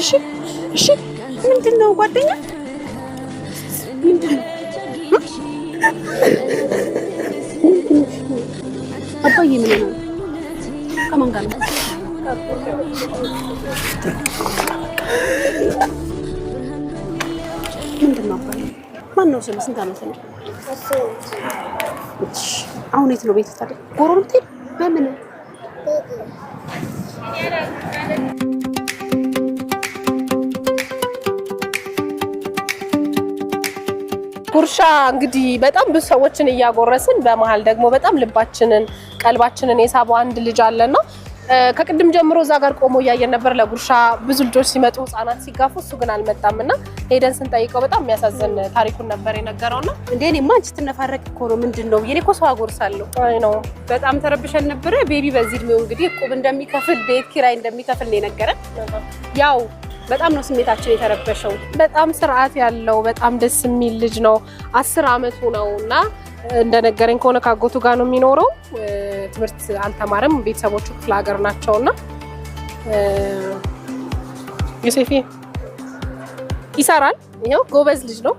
እሺ እሺ ምንድነው ጓደኛ ምንድነው አባዬ ምን ነው ከማን ጋር ነው ምንድነው አባዬ ማን ነው ስንት አመት ነው አሁን የት ነው ቤት ታዲያ ጎረቤት በምን ጉርሻ እንግዲህ በጣም ብዙ ሰዎችን ያጎረስን በመሃል ደግሞ በጣም ልባችንን ቀልባችንን የሳበው አንድ ልጅ አለና ከቅድም ጀምሮ እዛ ጋር ቆሞ ያየን ነበር ለጉርሻ ብዙ ልጆች ሲመጡ ህፃናት ሲጋፉ እሱ ግን አልመጣምና ሄደን ስንጠይቀው በጣም የሚያሳዝን ታሪኩን ነበር የነገረውና እንዴ እኔማ አንቺ ትነፋረቅ እኮ ነው ምንድነው የኔ እኮ ሰው አጎርሳለሁ አይ ነው በጣም ተረብሸን ነበር ቤቢ በዚህ እድሜው እንግዲህ እቁብ እንደሚከፍል ቤት ኪራይ እንደሚከፍል ነው የነገረን ያው በጣም ነው ስሜታችን የተረበሸው በጣም ስርዓት ያለው በጣም ደስ የሚል ልጅ ነው 10 አመቱ ነውና እንደነገረኝ ከሆነ ካጎቱ ጋር ነው የሚኖረው ትምህርት አልተማረም ቤተሰቦቹ ክፍለ ሀገር ናቸውና ዮሴፍ ይሰራል ይሄው ጎበዝ ልጅ ነው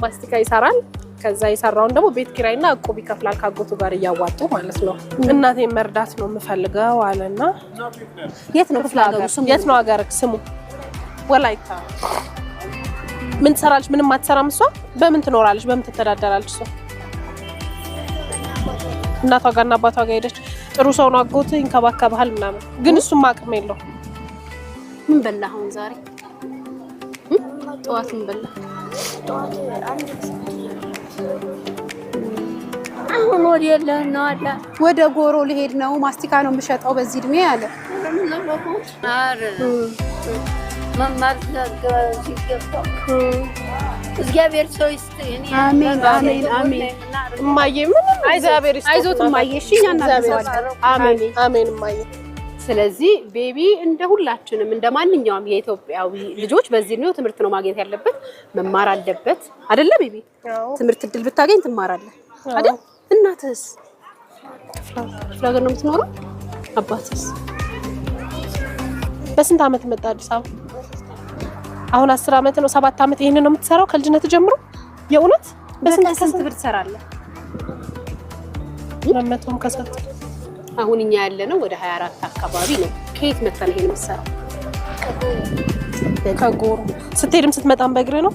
ማስቲካ ይሰራል ከዛ ይሰራውን ደግሞ ቤት ኪራይና እቁብ ይከፍላል ካጎቱ ጋር እያዋጡ ማለት ነው እናቴን መርዳት ነው የምፈልገው አለና የት ነው ክፍለ ሀገሩ ስሙ የት ነው ሀገር ስሙ ወላይታ ምን ትሰራለች ምንም አትሰራም እሷ በምን ትኖራለች በምን ትተዳደራለች እሷ እናቷ ጋርና አባቷ ጋር ሄደች ጥሩ ሰው ነው አጎት እንከባከባል ምናምን ግን እሱም አቅም የለው ምን በላህ አሁን ዛሬ ጠዋት ምን በላህ አሁን ወደ ጎሮ ልሄድ ነው ማስቲካ ነው የምሸጠው በዚህ እድሜ አለ መማር ሲገባው እግዚአብሔር ሰው ይስጥኝ አሜን አሜን አሜን ማየ ምን እግዚአብሔር ይስጥኝ አይዞት ማየ እሺ እኛና አሜን አሜን ማየ ስለዚህ ቤቢ እንደ ሁላችንም እንደማንኛውም የኢትዮጵያዊ ልጆች በዚህ ነው ትምህርት ነው ማግኘት ያለበት መማር አለበት አይደለ ቤቢ ትምህርት እድል ብታገኝ ትማራለህ አይደል እናትስ ፍላጎት ነው የምትኖረው አባትስ በስንት አመት መጣ አዲስ አበባ አሁን 10 አመት ነው 7 አመት ይሄን ነው የምትሰራው ከልጅነት ጀምሮ የእውነት በስንት ብር ትሰራለህ ለመቶም ከሰጥ አሁን እኛ ያለነው ወደ 24 አካባቢ ነው ከየት መጣን ይሄን የምትሰራው ከጎሮ ስትሄድም ስትመጣም በእግር ነው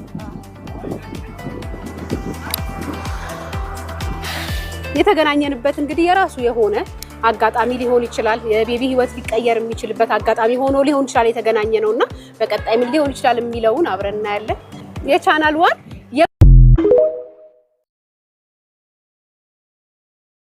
የተገናኘንበት እንግዲህ የራሱ የሆነ አጋጣሚ ሊሆን ይችላል የቤቢ ህይወት ሊቀየር የሚችልበት አጋጣሚ ሆኖ ሊሆን ይችላል የተገናኘ ነውና በቀጣይ ምን ሊሆን ይችላል የሚለውን አብረን እናያለን የቻናል ዋን